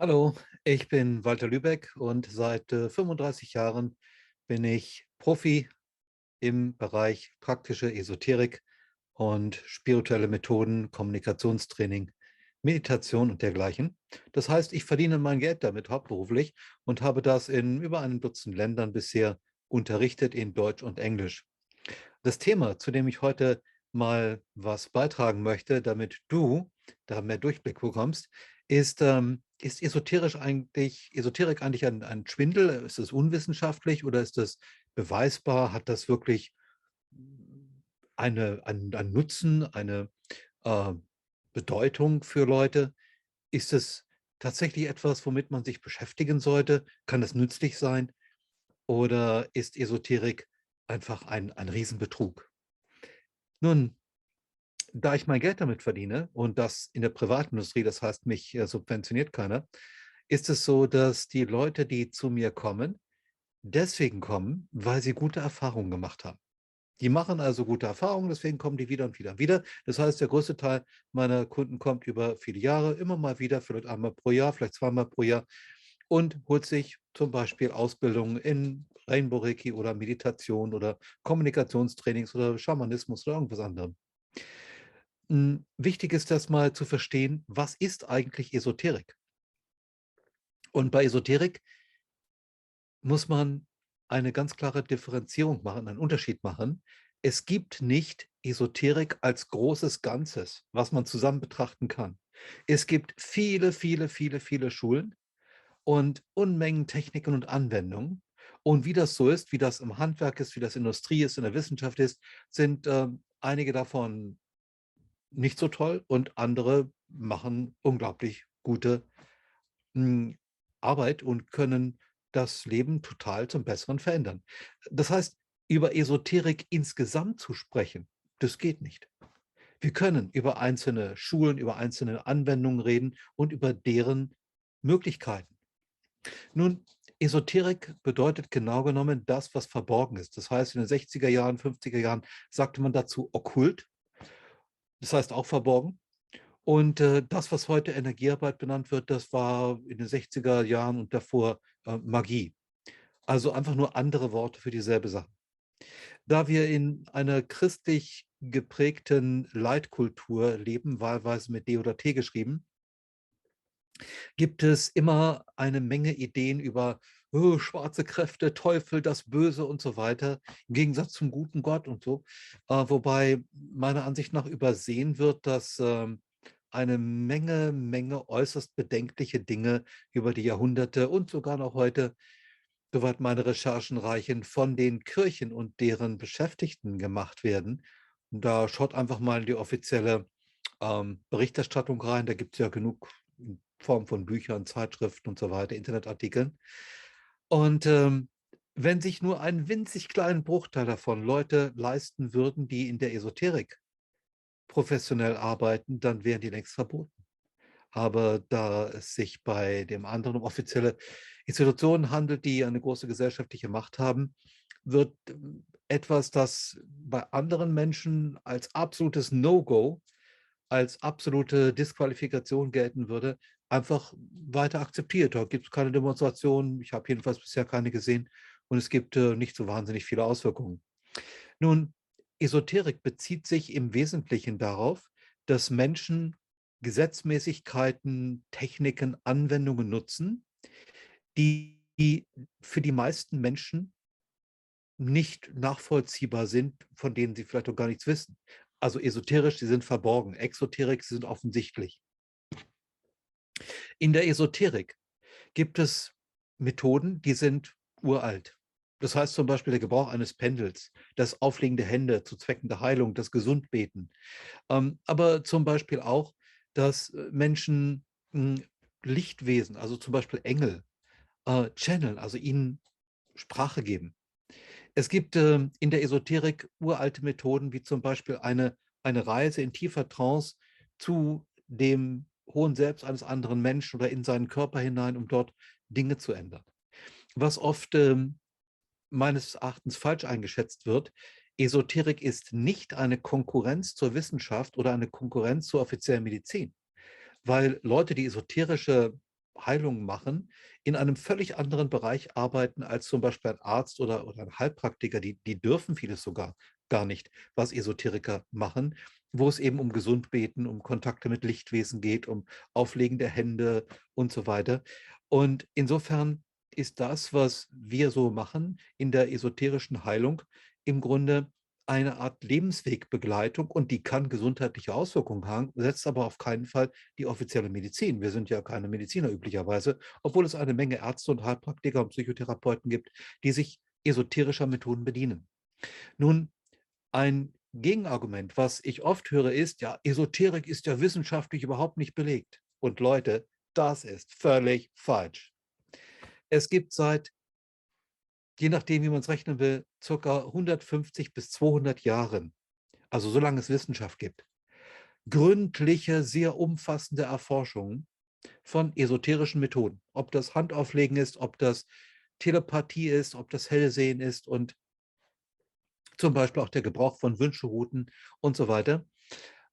Hallo, ich bin Walter Lübeck und seit 35 Jahren bin ich Profi im Bereich praktische Esoterik und spirituelle Methoden, Kommunikationstraining, Meditation und dergleichen. Das heißt, ich verdiene mein Geld damit hauptberuflich und habe das in über einem Dutzend Ländern bisher unterrichtet in Deutsch und Englisch. Das Thema, zu dem ich heute mal was beitragen möchte, damit du da mehr Durchblick bekommst, ist Esoterik eigentlich ein Schwindel? Ist es unwissenschaftlich oder ist es beweisbar? Hat das wirklich einen Nutzen, eine äh, Bedeutung für Leute? Ist es tatsächlich etwas, womit man sich beschäftigen sollte? Kann es nützlich sein? Oder ist Esoterik einfach ein Riesenbetrug? Nun, da ich mein Geld damit verdiene und das in der Privatindustrie, das heißt, mich subventioniert keiner, ist es so, dass die Leute, die zu mir kommen, deswegen kommen, weil sie gute Erfahrungen gemacht haben. Die machen also gute Erfahrungen, deswegen kommen die wieder und wieder und wieder. Das heißt, der größte Teil meiner Kunden kommt über viele Jahre, immer mal wieder, vielleicht einmal pro Jahr, vielleicht zweimal pro Jahr und holt sich zum Beispiel Ausbildungen in Rainbow Reiki oder Meditation oder Kommunikationstrainings oder Schamanismus oder irgendwas anderem. Wichtig ist das mal zu verstehen, was ist eigentlich Esoterik? Und bei Esoterik muss man eine ganz klare Differenzierung machen, einen Unterschied machen. Es gibt nicht Esoterik als großes Ganzes, was man zusammen betrachten kann. Es gibt viele, viele, viele, viele Schulen und Unmengen Techniken und Anwendungen. Und wie das so ist, wie das im Handwerk ist, wie das in der Industrie ist, in der Wissenschaft ist, sind einige davon nicht so toll und andere machen unglaublich gute hm, Arbeit und können das Leben total zum Besseren verändern. Das heißt, über Esoterik insgesamt zu sprechen, das geht nicht. Wir können über einzelne Schulen, über einzelne Anwendungen reden und über deren Möglichkeiten. Nun, Esoterik bedeutet genau genommen das, was verborgen ist. Das heißt, in den 60er Jahren, 50er Jahren sagte man dazu okkult, das heißt auch verborgen. Und das, was heute Energiearbeit benannt wird, das war in den 60er Jahren und davor Magie. Also einfach nur andere Worte für dieselbe Sache. Da wir in einer christlich geprägten Leitkultur leben, wahlweise mit D oder T geschrieben, gibt es immer eine Menge Ideen über oh, schwarze Kräfte, Teufel, das Böse und so weiter, im Gegensatz zum guten Gott und so. Wobei meiner Ansicht nach übersehen wird, dass eine Menge äußerst bedenkliche Dinge über die Jahrhunderte und sogar noch heute, soweit meine Recherchen reichen, von den Kirchen und deren Beschäftigten gemacht werden. Und da schaut einfach mal in die offizielle Berichterstattung rein. Da gibt es ja genug in Form von Büchern, Zeitschriften und so weiter, Internetartikeln. Und wenn sich nur einen winzig kleinen Bruchteil davon Leute leisten würden, die in der Esoterik professionell arbeiten, dann wären die längst verboten. Aber da es sich bei dem anderen um offizielle Institutionen handelt, die eine große gesellschaftliche Macht haben, wird etwas, das bei anderen Menschen als absolutes No-Go, als absolute Disqualifikation gelten würde, einfach weiter akzeptiert. Da gibt es keine Demonstrationen. Ich habe jedenfalls bisher keine gesehen. Und es gibt nicht so wahnsinnig viele Auswirkungen. Nun, Esoterik bezieht sich im Wesentlichen darauf, dass Menschen Gesetzmäßigkeiten, Techniken, Anwendungen nutzen, die für die meisten Menschen nicht nachvollziehbar sind, von denen sie vielleicht auch gar nichts wissen. Also esoterisch, sie sind verborgen. Exoterik, sie sind offensichtlich. In der Esoterik gibt es Methoden, die sind uralt. Das heißt zum Beispiel der Gebrauch eines Pendels, das Auflegen der Hände zu Zwecken der Heilung, das Gesundbeten. Aber zum Beispiel auch, dass Menschen Lichtwesen, also zum Beispiel Engel, channeln, also ihnen Sprache geben. Es gibt in der Esoterik uralte Methoden, wie zum Beispiel eine Reise in tiefer Trance zu dem hohen Selbst eines anderen Menschen oder in seinen Körper hinein, um dort Dinge zu ändern. Was oft meines Erachtens falsch eingeschätzt wird, Esoterik ist nicht eine Konkurrenz zur Wissenschaft oder eine Konkurrenz zur offiziellen Medizin, weil Leute, die esoterische Heilung machen, in einem völlig anderen Bereich arbeiten als zum Beispiel ein Arzt oder ein Heilpraktiker. Die dürfen vieles sogar gar nicht, was Esoteriker machen, wo es eben um Gesundbeten, um Kontakte mit Lichtwesen geht, um Auflegen der Hände und so weiter. Und insofern ist das, was wir so machen in der esoterischen Heilung, im Grunde eine Art Lebenswegbegleitung, und die kann gesundheitliche Auswirkungen haben, setzt aber auf keinen Fall die offizielle Medizin. Wir sind ja keine Mediziner üblicherweise, obwohl es eine Menge Ärzte und Heilpraktiker und Psychotherapeuten gibt, die sich esoterischer Methoden bedienen. Nun, ein Gegenargument, was ich oft höre, ist, ja, Esoterik ist ja wissenschaftlich überhaupt nicht belegt. Und Leute, das ist völlig falsch. Es gibt seit, je nachdem, wie man es rechnen will, ca. 150 bis 200 Jahren, also solange es Wissenschaft gibt, gründliche, sehr umfassende Erforschungen von esoterischen Methoden. Ob das Handauflegen ist, ob das Telepathie ist, ob das Hellsehen ist und zum Beispiel auch der Gebrauch von Wünschelrouten und so weiter.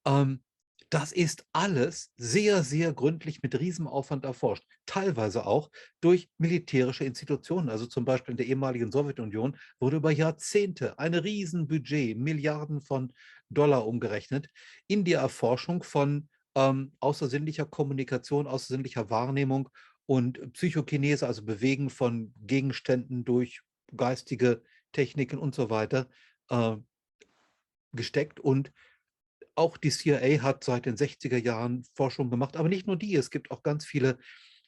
Ähm, Das ist alles sehr, sehr gründlich mit Riesenaufwand erforscht. Teilweise auch durch militärische Institutionen. Also zum Beispiel in der ehemaligen Sowjetunion wurde über Jahrzehnte ein Riesenbudget, Milliarden von Dollar umgerechnet, in die Erforschung von außersinnlicher Kommunikation, außersinnlicher Wahrnehmung und Psychokinese, also Bewegen von Gegenständen durch geistige Techniken und so weiter, äh, gesteckt. Und auch die CIA hat seit den 60er Jahren Forschung gemacht, aber nicht nur die. Es gibt auch ganz viele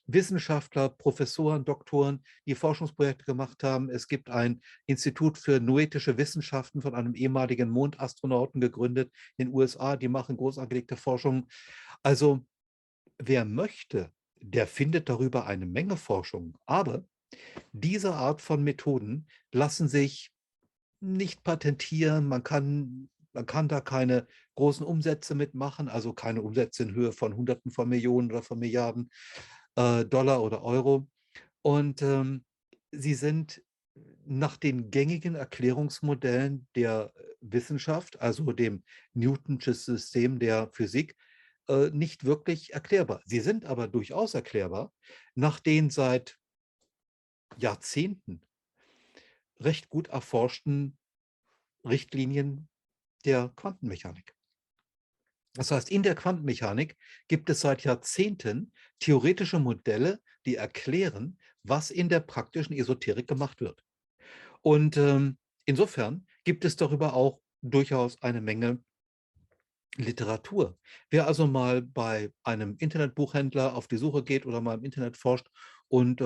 Wissenschaftler, Professoren, Doktoren, die Forschungsprojekte gemacht haben. Es gibt ein Institut für noetische Wissenschaften von einem ehemaligen Mondastronauten gegründet in den USA. Die machen groß angelegte Forschung. Also wer möchte, der findet darüber eine Menge Forschung. Aber diese Art von Methoden lassen sich nicht patentieren. Man kann da keine großen Umsätze mitmachen, also keine Umsätze in Höhe von Hunderten von Millionen oder von Milliarden Dollar oder Euro. Und sie sind nach den gängigen Erklärungsmodellen der Wissenschaft, also dem Newtonschen System der Physik, nicht wirklich erklärbar. Sie sind aber durchaus erklärbar nach den seit Jahrzehnten recht gut erforschten Richtlinien der Quantenmechanik. Das heißt, in der Quantenmechanik gibt es seit Jahrzehnten theoretische Modelle, die erklären, was in der praktischen Esoterik gemacht wird. Und insofern gibt es darüber auch durchaus eine Menge Literatur. Wer also mal bei einem Internetbuchhändler auf die Suche geht oder mal im Internet forscht und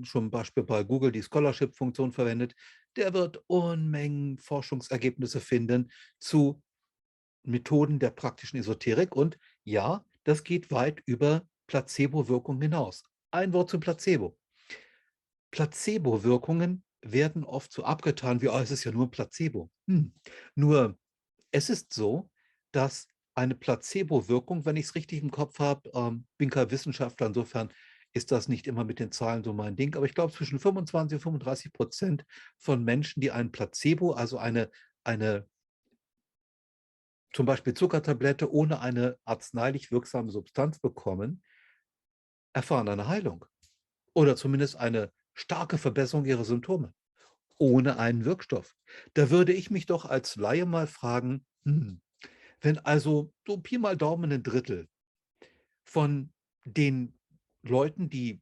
zum Beispiel bei Google die Scholarship-Funktion verwendet, der wird Unmengen Forschungsergebnisse finden zu Methoden der praktischen Esoterik. Und ja, das geht weit über Placebo-Wirkung hinaus. Ein Wort zum Placebo. Placebo-Wirkungen werden oft so abgetan wie, oh, es ist ja nur ein Placebo. Nur es ist so, dass eine Placebo-Wirkung, wenn ich es richtig im Kopf habe, bin kein Wissenschaftler, insofern ist das nicht immer mit den Zahlen so mein Ding, aber ich glaube, zwischen 25 und 35% von Menschen, die ein Placebo, also eine zum Beispiel Zuckertablette ohne eine arzneilich wirksame Substanz bekommen, erfahren eine Heilung oder zumindest eine starke Verbesserung ihrer Symptome ohne einen Wirkstoff. Da würde ich mich doch als Laie mal fragen, wenn also so Pi mal Daumen ein Drittel von den Leuten, die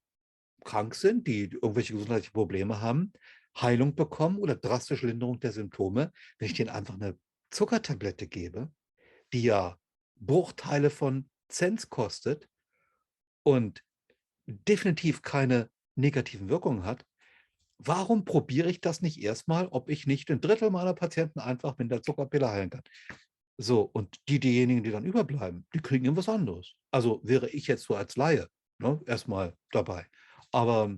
krank sind, die irgendwelche gesundheitlichen Probleme haben, Heilung bekommen oder drastische Linderung der Symptome, wenn ich denen einfach eine Zuckertablette gebe, die ja Bruchteile von Cent kostet und definitiv keine negativen Wirkungen hat, warum probiere ich das nicht erstmal, ob ich nicht ein Drittel meiner Patienten einfach mit der Zuckerpille heilen kann? So, und diejenigen, die dann überbleiben, die kriegen irgendwas anderes. Also wäre ich jetzt so als Laie, ne, erstmal dabei. Aber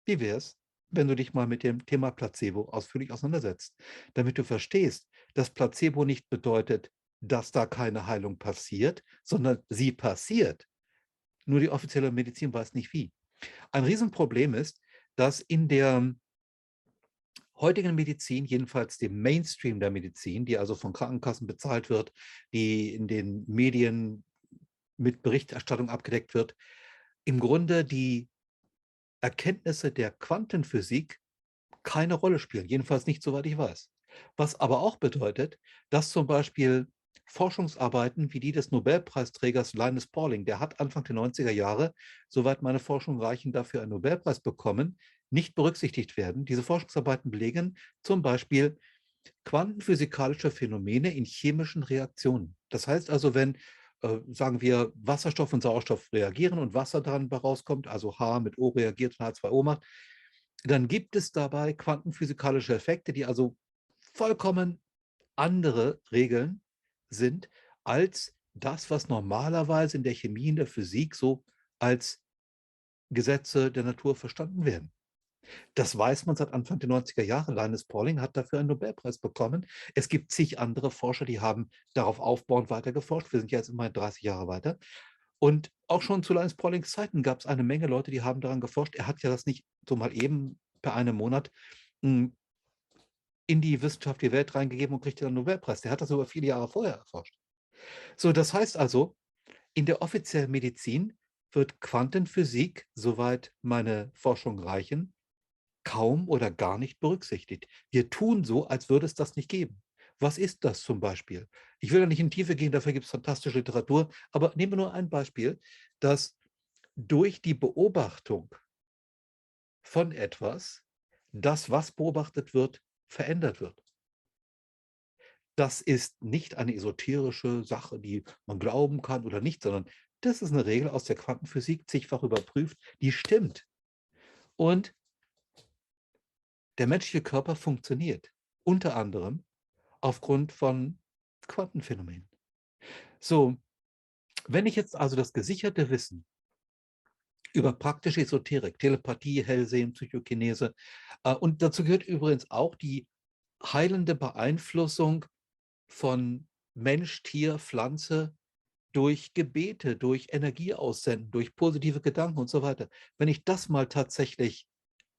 wie wäre es, wenn du dich mal mit dem Thema Placebo ausführlich auseinandersetzt, damit du verstehst, dass Placebo nicht bedeutet, dass da keine Heilung passiert, sondern sie passiert. Nur die offizielle Medizin weiß nicht wie. Ein Riesenproblem ist, dass in der heutigen Medizin, jedenfalls dem Mainstream der Medizin, die also von Krankenkassen bezahlt wird, die in den Medien mit Berichterstattung abgedeckt wird, im Grunde die Erkenntnisse der Quantenphysik keine Rolle spielen, jedenfalls nicht, soweit ich weiß. Was aber auch bedeutet, dass zum Beispiel Forschungsarbeiten wie die des Nobelpreisträgers Linus Pauling, der hat Anfang der 90er Jahre, soweit meine Forschungen reichen, dafür einen Nobelpreis bekommen, nicht berücksichtigt werden. Diese Forschungsarbeiten belegen zum Beispiel quantenphysikalische Phänomene in chemischen Reaktionen. Das heißt also, wenn, sagen wir, Wasserstoff und Sauerstoff reagieren und Wasser daran rauskommt, also H mit O reagiert und H2O macht, dann gibt es dabei quantenphysikalische Effekte, die also vollkommen andere Regeln sind als das, was normalerweise in der Chemie, in der Physik so als Gesetze der Natur verstanden werden. Das weiß man seit Anfang der 90er Jahre. Linus Pauling hat dafür einen Nobelpreis bekommen. Es gibt zig andere Forscher, die haben darauf aufbauend weiter geforscht. Wir sind ja jetzt immerhin 30 Jahre weiter. Und auch schon zu Linus Paulings Zeiten gab es eine Menge Leute, die haben daran geforscht. Er hat ja das nicht so mal eben per einem Monat in die Wissenschaft, die Welt reingegeben und kriegte dann einen Nobelpreis. Der hat das über viele Jahre vorher erforscht. So, das heißt also, in der offiziellen Medizin wird Quantenphysik, soweit meine Forschungen reichen, kaum oder gar nicht berücksichtigt. Wir tun so, als würde es das nicht geben. Was ist das zum Beispiel? Ich will da nicht in die Tiefe gehen, dafür gibt es fantastische Literatur, aber nehmen wir nur ein Beispiel, dass durch die Beobachtung von etwas, das, was beobachtet wird, verändert wird. Das ist nicht eine esoterische Sache, die man glauben kann oder nicht, sondern das ist eine Regel aus der Quantenphysik, zigfach überprüft, die stimmt. Und der menschliche Körper funktioniert unter anderem aufgrund von Quantenphänomenen. So, wenn ich jetzt also das gesicherte Wissen über praktische Esoterik, Telepathie, Hellsehen, Psychokinese, und dazu gehört übrigens auch die heilende Beeinflussung von Mensch, Tier, Pflanze durch Gebete, durch Energieaussenden, durch positive Gedanken und so weiter. Wenn ich das mal tatsächlich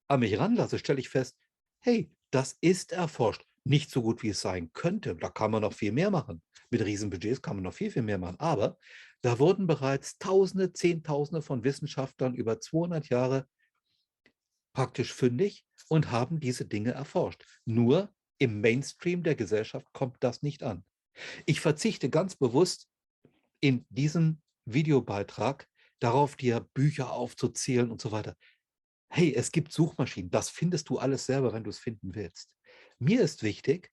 an mich ranlasse, stelle ich fest, hey, das ist erforscht. Nicht so gut, wie es sein könnte. Da kann man noch viel mehr machen. Mit Riesenbudgets kann man noch viel, viel mehr machen. Aber da wurden bereits Tausende, Zehntausende von Wissenschaftlern über 200 Jahre praktisch fündig und haben diese Dinge erforscht. Nur im Mainstream der Gesellschaft kommt das nicht an. Ich verzichte ganz bewusst in diesem Videobeitrag darauf, dir Bücher aufzuzählen und so weiter. Hey, es gibt Suchmaschinen, das findest du alles selber, wenn du es finden willst. Mir ist wichtig,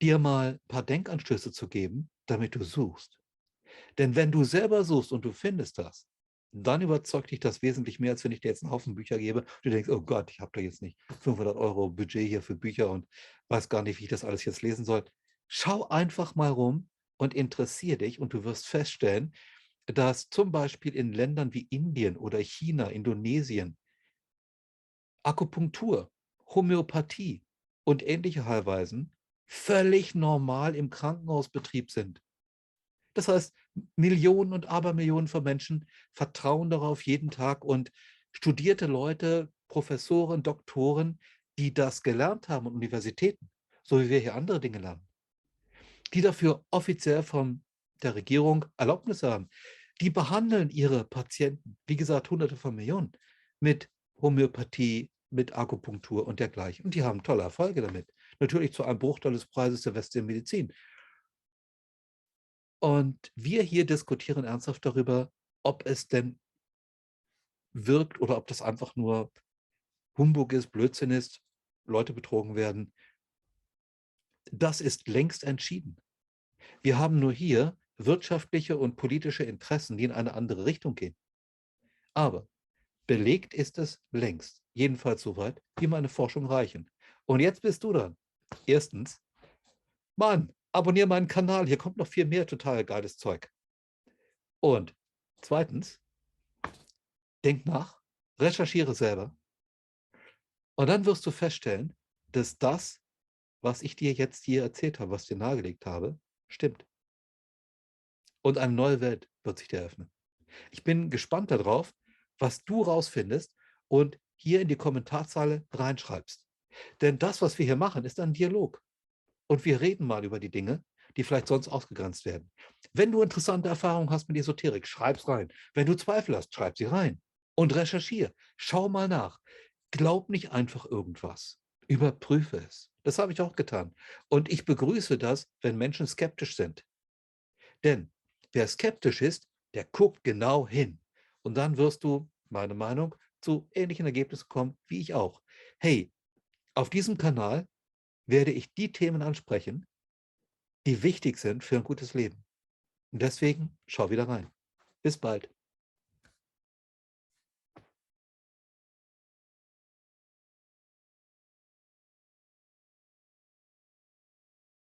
dir mal ein paar Denkanstöße zu geben, damit du suchst. Denn wenn du selber suchst und du findest das, dann überzeugt dich das wesentlich mehr, als wenn ich dir jetzt einen Haufen Bücher gebe. Du denkst, oh Gott, ich habe da jetzt nicht 500 € Budget hier für Bücher und weiß gar nicht, wie ich das alles jetzt lesen soll. Schau einfach mal rum und interessiere dich und du wirst feststellen, dass zum Beispiel in Ländern wie Indien oder China, Indonesien, Akupunktur, Homöopathie und ähnliche Heilweisen völlig normal im Krankenhausbetrieb sind. Das heißt, Millionen und Abermillionen von Menschen vertrauen darauf jeden Tag und studierte Leute, Professoren, Doktoren, die das gelernt haben an Universitäten, so wie wir hier andere Dinge lernen, die dafür offiziell von der Regierung Erlaubnis haben, die behandeln ihre Patienten, wie gesagt, Hunderte von Millionen, mit Homöopathie, mit Akupunktur und dergleichen. Und die haben tolle Erfolge damit. Natürlich zu einem Bruchteil des Preises der westlichen Medizin. Und wir hier diskutieren ernsthaft darüber, ob es denn wirkt oder ob das einfach nur Humbug ist, Blödsinn ist, Leute betrogen werden. Das ist längst entschieden. Wir haben nur hier wirtschaftliche und politische Interessen, die in eine andere Richtung gehen. Aber belegt ist es längst, jedenfalls soweit, wie meine Forschung reichen. Und jetzt bist du dran. Erstens, Mann, abonniere meinen Kanal, hier kommt noch viel mehr total geiles Zeug. Und zweitens, denk nach, recherchiere selber und dann wirst du feststellen, dass das, was ich dir jetzt hier erzählt habe, was ich dir nahegelegt habe, stimmt. Und eine neue Welt wird sich dir eröffnen. Ich bin gespannt darauf, was du rausfindest und hier in die Kommentarzeile reinschreibst. Denn das, was wir hier machen, ist ein Dialog. Und wir reden mal über die Dinge die vielleicht sonst ausgegrenzt werden. Wenn du interessante Erfahrungen hast mit Esoterik, schreib's rein. Wenn du Zweifel hast, schreib sie rein und recherchiere. Schau mal nach. Glaub nicht einfach irgendwas. Überprüfe es. Das habe ich auch getan. Und ich begrüße das, wenn Menschen skeptisch sind. Denn wer skeptisch ist, der guckt genau hin. Und dann wirst du, meine Meinung, zu ähnlichen Ergebnissen kommen, wie ich auch. Hey, auf diesem Kanal werde ich die Themen ansprechen, die wichtig sind für ein gutes Leben. Und deswegen schau wieder rein. Bis bald.